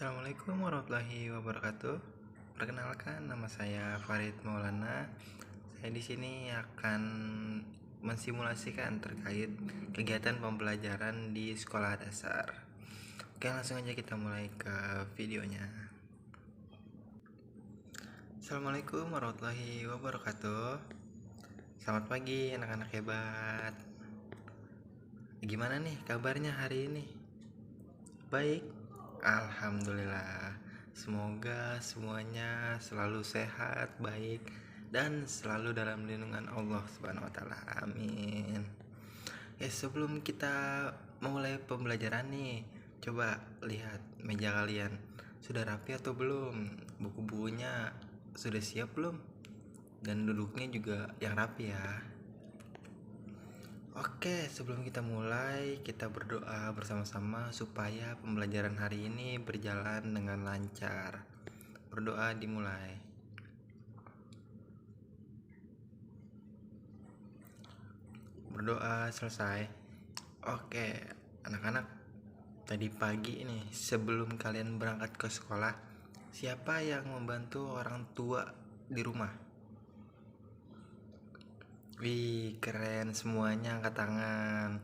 Assalamualaikum warahmatullahi wabarakatuh. Perkenalkan, nama saya Farid Maulana. Saya di sini akan mensimulasikan terkait kegiatan pembelajaran di sekolah dasar. Oke, langsung aja kita mulai ke videonya. Assalamualaikum warahmatullahi wabarakatuh. Selamat pagi anak-anak hebat. Gimana nih kabarnya hari ini? Baik, alhamdulillah. Semoga semuanya selalu sehat, baik, dan selalu dalam lindungan Allah Subhanahu wa taala. Amin. Sebelum kita memulai pembelajaran nih, coba lihat meja kalian. Sudah rapi atau belum? Buku-bukunya sudah siap belum? Dan duduknya juga yang rapi ya. Oke, sebelum kita mulai, kita berdoa bersama-sama supaya pembelajaran hari ini berjalan dengan lancar. Berdoa dimulai. Berdoa selesai. Oke, anak-anak, tadi pagi ini sebelum kalian berangkat ke sekolah, siapa yang membantu orang tua di rumah? Wih, keren, semuanya angkat tangan.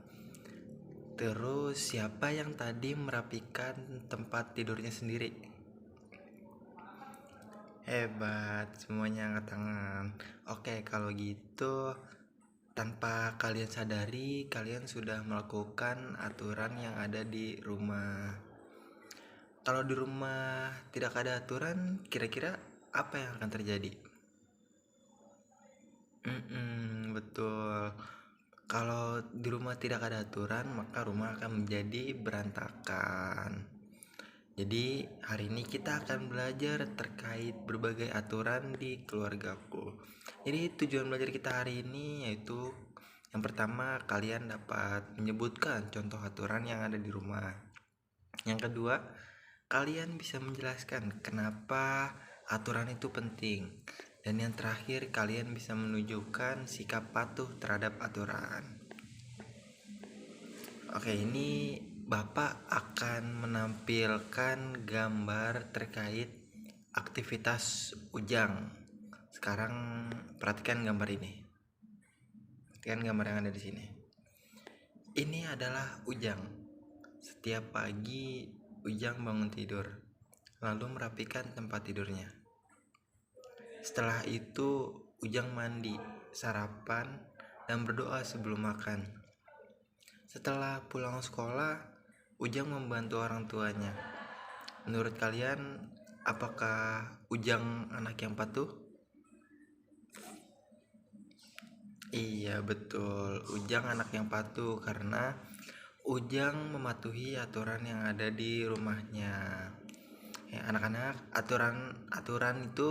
Terus siapa yang tadi merapikan tempat tidurnya sendiri? Hebat, semuanya angkat tangan. Oke, kalau gitu tanpa kalian sadari, kalian sudah melakukan aturan yang ada di rumah. Kalau di rumah tidak ada aturan, kira-kira apa yang akan terjadi? Betul. Kalau di rumah tidak ada aturan, maka rumah akan menjadi berantakan. Jadi hari ini kita akan belajar terkait berbagai aturan di keluargaku. Jadi tujuan belajar kita hari ini yaitu yang pertama, kalian dapat menyebutkan contoh aturan yang ada di rumah. Yang kedua, kalian bisa menjelaskan kenapa aturan itu penting. Dan yang terakhir, kalian bisa menunjukkan sikap patuh terhadap aturan. Oke, ini Bapak akan menampilkan gambar terkait aktivitas Ujang. Sekarang perhatikan gambar ini. Perhatikan gambar yang ada di sini. Ini adalah Ujang. Setiap pagi Ujang bangun tidur, lalu merapikan tempat tidurnya. Setelah itu Ujang mandi, sarapan, dan berdoa sebelum makan. Setelah pulang sekolah, Ujang membantu orang tuanya. Menurut kalian, apakah Ujang anak yang patuh? Iya, betul. Ujang anak yang patuh karena Ujang mematuhi aturan yang ada di rumahnya. Anak-anak, aturan itu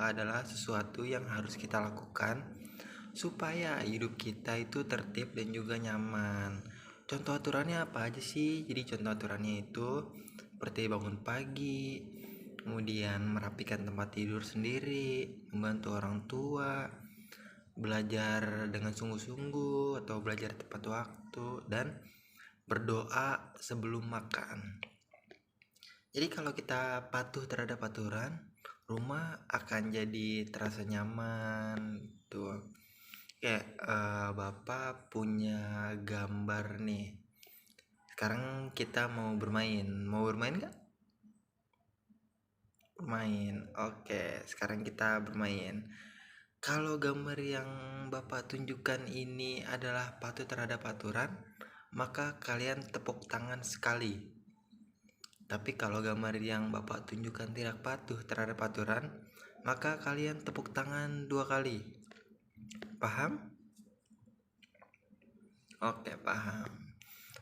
adalah sesuatu yang harus kita lakukan supaya hidup kita itu tertib dan juga nyaman. Contoh aturannya apa aja sih? Jadi contoh aturannya itu seperti bangun pagi, kemudian merapikan tempat tidur sendiri, membantu orang tua, belajar dengan sungguh-sungguh atau belajar tepat waktu, dan berdoa sebelum makan. Jadi kalau kita patuh terhadap aturan, rumah akan jadi terasa nyaman gitu. Bapak punya gambar nih. Sekarang kita mau bermain. Mau bermain gak? Bermain. Oke, sekarang kita bermain. Kalau gambar yang Bapak tunjukkan ini adalah patuh terhadap aturan, maka kalian tepuk tangan sekali. Tapi kalau gambar yang Bapak tunjukkan tidak patuh terhadap aturan, maka kalian tepuk tangan 2 kali. Paham? Oke, paham.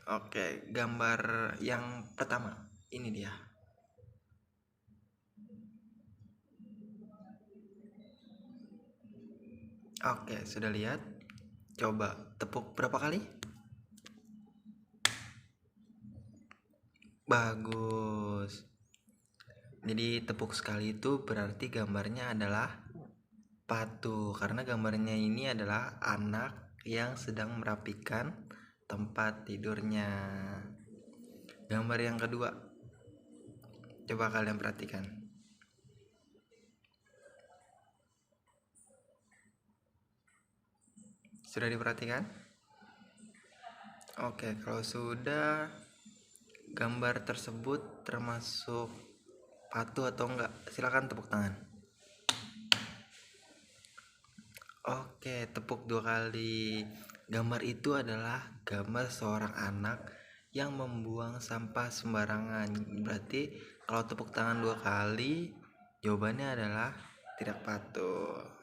Oke, gambar yang pertama ini dia. Oke, sudah lihat? Coba tepuk berapa kali? Bagus. Jadi tepuk sekali itu berarti gambarnya adalah patuh, karena gambarnya ini adalah anak yang sedang merapikan tempat tidurnya. Gambar yang kedua, Coba kalian perhatikan. Sudah diperhatikan? Oke, kalau sudah, gambar tersebut termasuk patung atau enggak? Silakan tepuk tangan. Oke, tepuk 2 kali. Gambar itu adalah gambar seorang anak yang membuang sampah sembarangan. Berarti kalau tepuk tangan 2 kali, jawabannya adalah tidak patuh.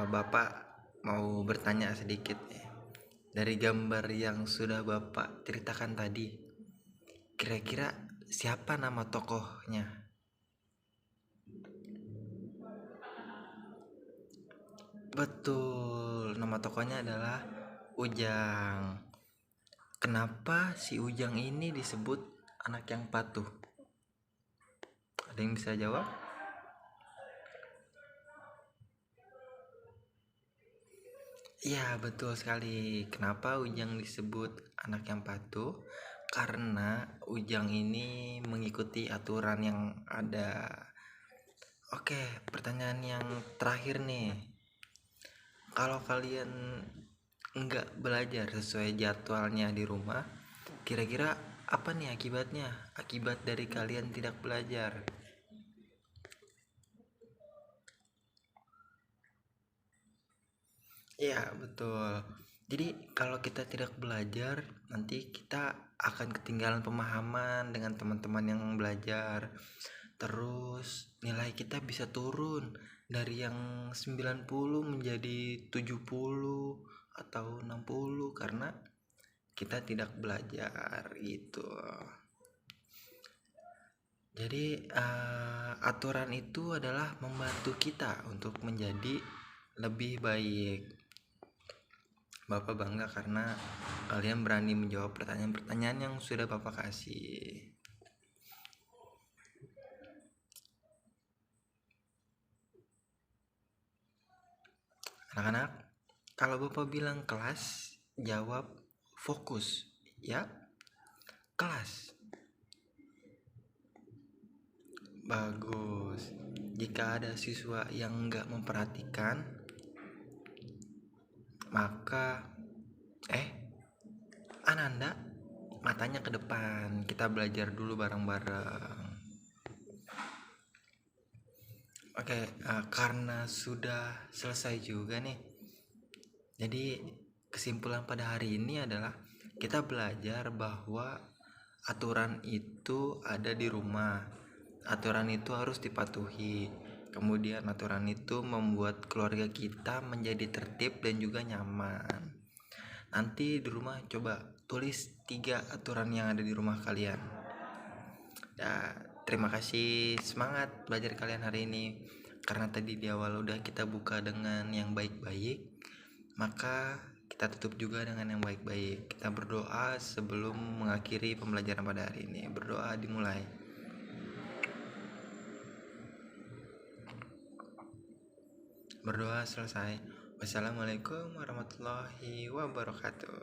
Bapak mau bertanya sedikit. Dari gambar yang sudah Bapak ceritakan tadi, kira-kira siapa nama tokohnya? Betul, nama tokohnya adalah Ujang. Kenapa si Ujang ini disebut anak yang patuh? Ada yang bisa jawab? Ya, betul sekali. Kenapa Ujang disebut anak yang patuh? Karena Ujang ini mengikuti aturan yang ada. Oke, pertanyaan yang terakhir nih. Kalau kalian nggak belajar sesuai jadwalnya di rumah, kira-kira apa nih akibatnya? Akibat dari kalian tidak belajar. Ya, betul. Jadi kalau kita tidak belajar, nanti kita akan ketinggalan pemahaman dengan teman-teman yang belajar. Terus nilai kita bisa turun dari yang 90 menjadi 70 atau 60 karena kita tidak belajar gitu. Jadi aturan itu adalah membantu kita untuk menjadi lebih baik. Bapak bangga karena kalian berani menjawab pertanyaan-pertanyaan yang sudah Bapak kasih. Anak-anak, kalau Bapak bilang kelas, jawab fokus, ya. Kelas. Bagus. Jika ada siswa yang nggak memperhatikan, maka Ananda, matanya ke depan. Kita belajar dulu bareng-bareng. Oke, karena sudah selesai juga nih. Jadi kesimpulan pada hari ini adalah kita belajar bahwa aturan itu ada di rumah. Aturan itu harus dipatuhi. Kemudian aturan itu membuat keluarga kita menjadi tertib dan juga nyaman. Nanti di rumah coba tulis 3 aturan yang ada di rumah kalian. Ya, terima kasih, semangat belajar kalian hari ini. Karena tadi di awal udah kita buka dengan yang baik-baik, maka kita tutup juga dengan yang baik-baik. Kita berdoa sebelum mengakhiri pembelajaran pada hari ini. Berdoa dimulai. Berdoa selesai. Wassalamualaikum warahmatullahi wabarakatuh.